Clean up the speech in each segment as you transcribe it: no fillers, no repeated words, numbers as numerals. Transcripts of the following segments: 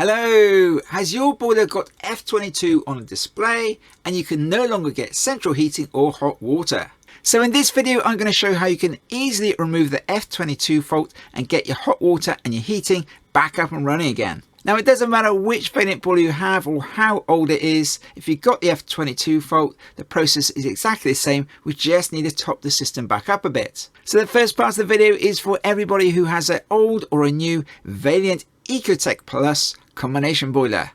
Hello! Has your boiler got F22 on the display and you can no longer get central heating or hot water? So in this video I'm going to show how you can easily remove the F22 fault and get your hot water and your heating back up and running again. Now it doesn't matter which Vaillant boiler you have or how old it is, if you've got the F22 fault, the process is exactly the same, we just need to top the system back up a bit. So the first part of the video is for everybody who has an old or a new Vaillant ecoTEC Plus combination boiler.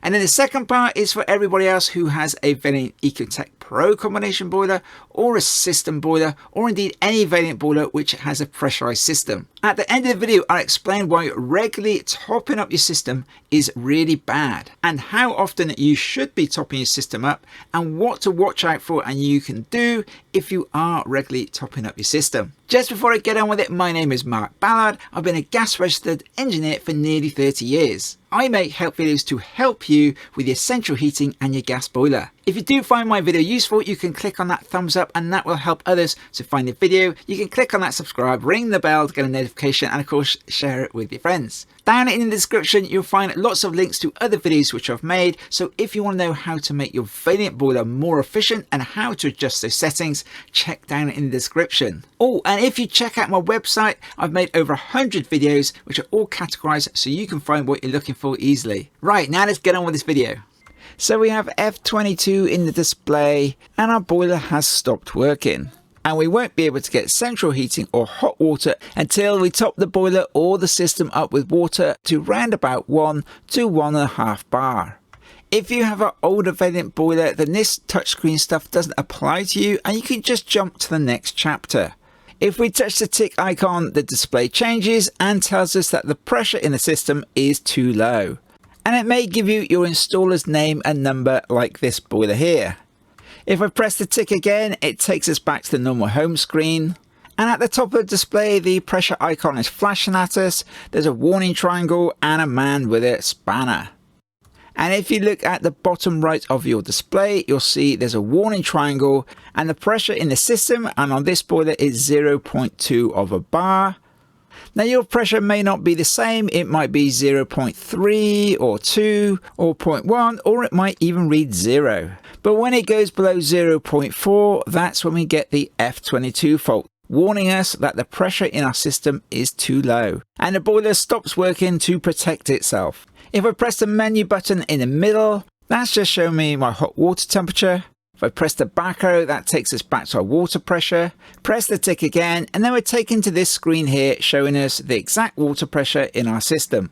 And then the second part is for everybody else who has a Vaillant ecoTEC Pro combination boiler or a system boiler or indeed any Vaillant boiler which has a pressurized system. At the end of the video I'll explain why regularly topping up your system is really bad and how often you should be topping your system up and what to watch out for and you can do if you are regularly topping up your system. Just before I get on with it, my name is Mark Ballard. I've been a gas registered engineer for nearly 30 years. I make help videos to help you with your central heating and your gas boiler. If you do find my video useful, you can click on that thumbs up and that will help others to find the video. You can click on that subscribe, ring the bell to get a notification and of course share it with your friends. Down in the description you'll find lots of links to other videos which I've made, so if you want to know how to make your Vaillant boiler more efficient and how to adjust those settings, check down in the description. Oh, and if you check out my website, I've made over 100 videos which are all categorized so you can find what you're looking for easily. Right, now let's get on with this video. So we have F22 in the display and our boiler has stopped working. And we won't be able to get central heating or hot water until we top the boiler or the system up with water to round about 1 to 1.5 bar. If you have an older Vaillant boiler, then this touchscreen stuff doesn't apply to you and you can just jump to the next chapter. If we touch the tick icon, the display changes and tells us that the pressure in the system is too low. And it may give you your installer's name and number like this boiler here. If I press the tick again, it takes us back to the normal home screen. And at the top of the display, the pressure icon is flashing at us. There's a warning triangle and a man with a spanner. And if you look at the bottom right of your display, you'll see there's a warning triangle and the pressure in the system and on this boiler is 0.2 of a bar. Now your pressure may not be the same, it might be 0.3 or 2 or 0.1 or it might even read 0. But when it goes below 0.4, that's when we get the F22 fault, warning us that the pressure in our system is too low and the boiler stops working to protect itself. If I press the menu button in the middle, that's just showing me my hot water temperature. If I press the back arrow, that takes us back to our water pressure. Press the tick again, and then we're taken to this screen here showing us the exact water pressure in our system.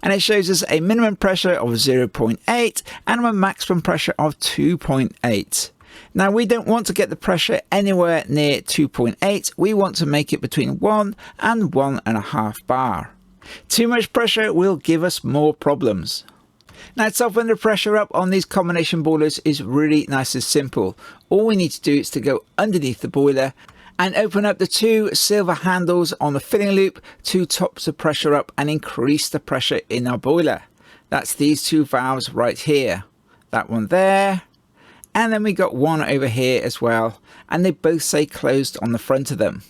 And it shows us a minimum pressure of 0.8 and a maximum pressure of 2.8. Now we don't want to get the pressure anywhere near 2.8. We want to make it between 1 and 1.5 bar. Too much pressure will give us more problems. Now topping the pressure up on these combination boilers is really nice and simple. All we need to do is to go underneath the boiler and open up the two silver handles on the filling loop to top the pressure up and increase the pressure in our boiler. That's these two valves right here. That one there. And then we got one over here as well. And they both say closed on the front of them.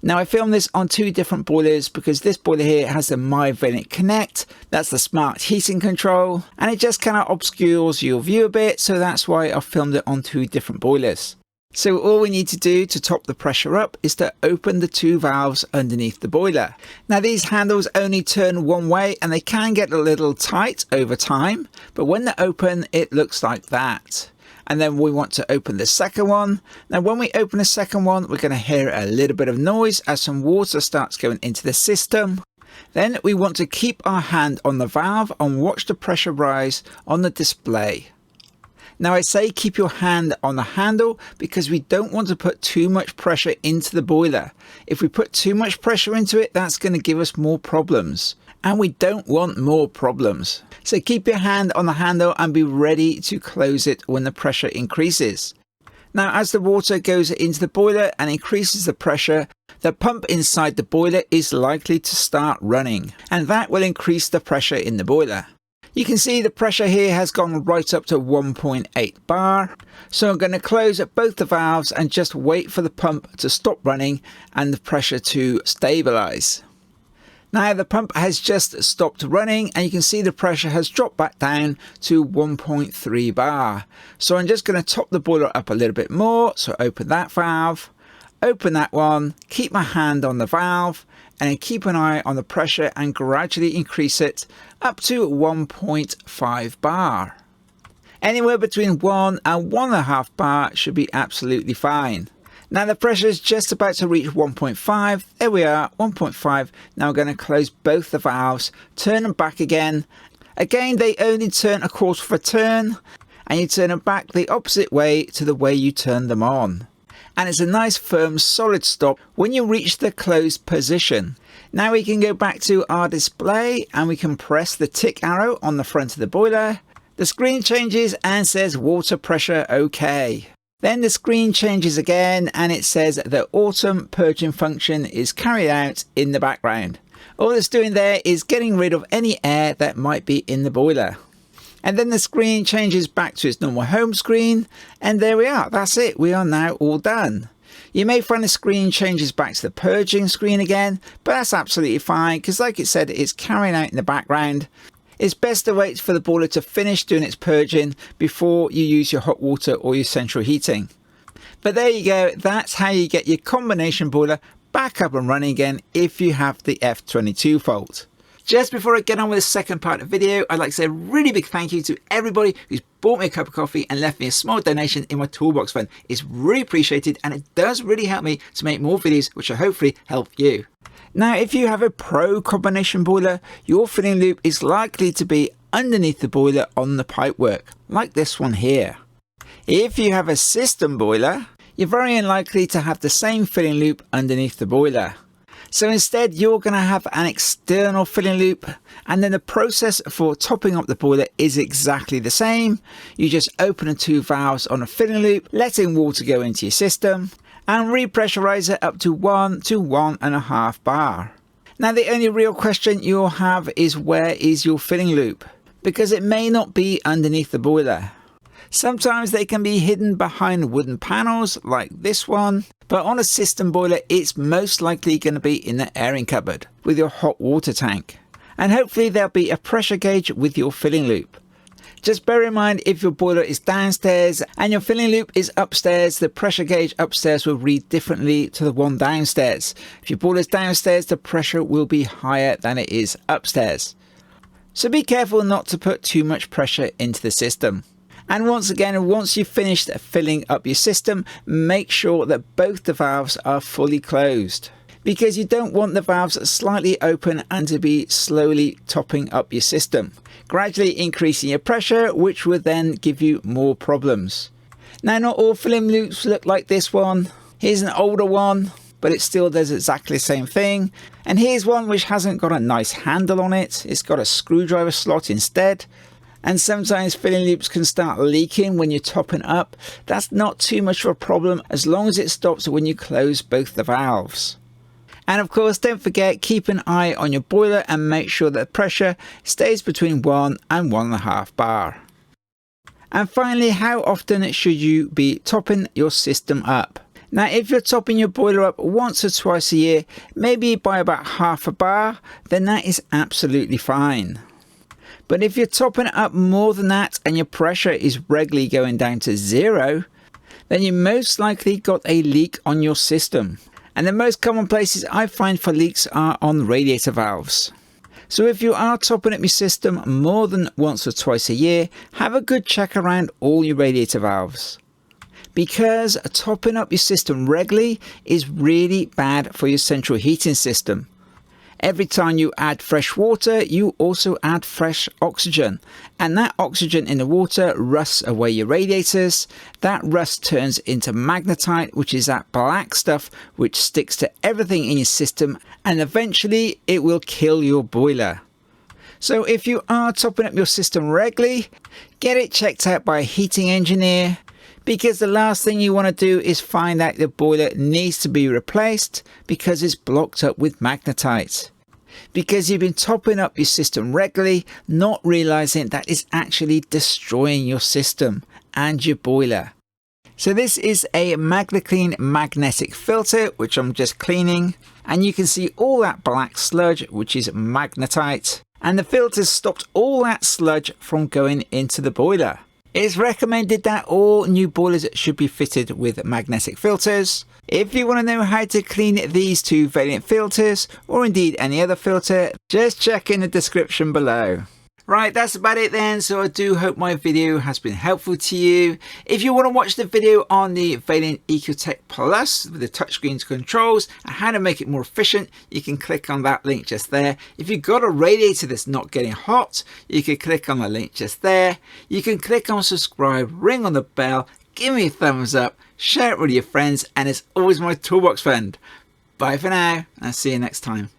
Now I filmed this on two different boilers because this boiler here has the My Vaillant Connect, that's the smart heating control, and it just kind of obscures your view a bit, so that's why I filmed it on two different boilers. So all we need to do to top the pressure up is to open the two valves underneath the boiler. Now these handles only turn one way and they can get a little tight over time, but when they're open it looks like that. And then we want to open the second one. Now when we open the second one, we're going to hear a little bit of noise as some water starts going into the system. Then we want to keep our hand on the valve and watch the pressure rise on the display. Now I say keep your hand on the handle because we don't want to put too much pressure into the boiler. If we put too much pressure into it, that's going to give us more problems. And we don't want more problems. So keep your hand on the handle and be ready to close it when the pressure increases. Now as the water goes into the boiler and increases the pressure, the pump inside the boiler is likely to start running and that will increase the pressure in the boiler. You can see the pressure here has gone right up to 1.8 bar. So I'm going to close both the valves and just wait for the pump to stop running and the pressure to stabilize. Now the pump has just stopped running and you can see the pressure has dropped back down to 1.3 bar. So I'm just going to top the boiler up a little bit more. So open that valve, open that one, keep my hand on the valve and keep an eye on the pressure and gradually increase it up to 1.5 bar. Anywhere between 1 and 1.5 bar should be absolutely fine. Now the pressure is just about to reach 1.5. There we are, 1.5. Now we're going to close both the valves, turn them back again. Again, they only turn a quarter of a turn, and you turn them back the opposite way to the way you turn them on. And it's a nice firm solid stop when you reach the closed position. Now we can go back to our display and we can press the tick arrow on the front of the boiler. The screen changes and says water pressure OK. Then the screen changes again and it says the autumn purging function is carried out in the background. All it's doing there is getting rid of any air that might be in the boiler. And then the screen changes back to its normal home screen and there we are, that's it, we are now all done. You may find the screen changes back to the purging screen again, but that's absolutely fine because like it said, it's carrying out in the background. It's best to wait for the boiler to finish doing its purging before you use your hot water or your central heating. But there you go, that's how you get your combination boiler back up and running again if you have the F22 fault. Just before I get on with the second part of the video, I'd like to say a really big thank you to everybody who's bought me a cup of coffee and left me a small donation in my toolbox fund. It's really appreciated and it does really help me to make more videos which will hopefully help you. Now if you have a pro combination boiler, your filling loop is likely to be underneath the boiler on the pipework, like this one here. If you have a system boiler, you're very unlikely to have the same filling loop underneath the boiler. So instead you're going to have an external filling loop and then the process for topping up the boiler is exactly the same. You just open the two valves on a filling loop, letting water go into your system and repressurize it up to 1 to 1.5 bar. Now the only real question you'll have is where is your filling loop? Because it may not be underneath the boiler. Sometimes they can be hidden behind wooden panels like this one, but on a system boiler it's most likely going to be in the airing cupboard with your hot water tank. And hopefully there'll be a pressure gauge with your filling loop. Just bear in mind if your boiler is downstairs and your filling loop is upstairs, the pressure gauge upstairs will read differently to the one downstairs. If your boiler is downstairs, the pressure will be higher than it is upstairs. So be careful not to put too much pressure into the system. And once again, once you've finished filling up your system, make sure that both the valves are fully closed, because you don't want the valves slightly open and to be slowly topping up your system, gradually increasing your pressure, which will then give you more problems. Now not all filling loops look like this one. Here's an older one, but it still does exactly the same thing. And here's one which hasn't got a nice handle on it. It's got a screwdriver slot instead. And sometimes filling loops can start leaking when you're topping up. That's not too much of a problem as long as it stops when you close both the valves. And of course, don't forget, keep an eye on your boiler and make sure that the pressure stays between 1 and 1.5 bar. And finally, how often should you be topping your system up? Now, if you're topping your boiler up once or twice a year, maybe by about half a bar, then that is absolutely fine. But if you're topping it up more than that and your pressure is regularly going down to 0, then you most likely got a leak on your system. And the most common places I find for leaks are on radiator valves. So if you are topping up your system more than once or twice a year, have a good check around all your radiator valves. Because topping up your system regularly is really bad for your central heating system. Every time you add fresh water, you also add fresh oxygen. And that oxygen in the water rusts away your radiators. That rust turns into magnetite, which is that black stuff which sticks to everything in your system. And eventually it will kill your boiler. So if you are topping up your system regularly, get it checked out by a heating engineer. Because the last thing you want to do is find out the boiler needs to be replaced because it's blocked up with magnetite. Because you've been topping up your system regularly, not realizing that it's actually destroying your system and your boiler. So this is a MagnaClean magnetic filter, which I'm just cleaning. and you can see all that black sludge, which is magnetite, and the filters stopped all that sludge from going into the boiler. It's recommended that all new boilers should be fitted with magnetic filters. If you want to know how to clean these two Vaillant filters, or indeed any other filter, just check in the description below. Right, that's about it then, so I do hope my video has been helpful to you. If you want to watch the video on the Vaillant ecoTEC Plus with the touchscreen controls and how to make it more efficient, you can click on that link just there. If you've got a radiator that's not getting hot, you can click on the link just there. You can click on subscribe, ring on the bell, give me a thumbs up, share it with your friends, and it's always my toolbox friend. Bye for now, and I'll see you next time.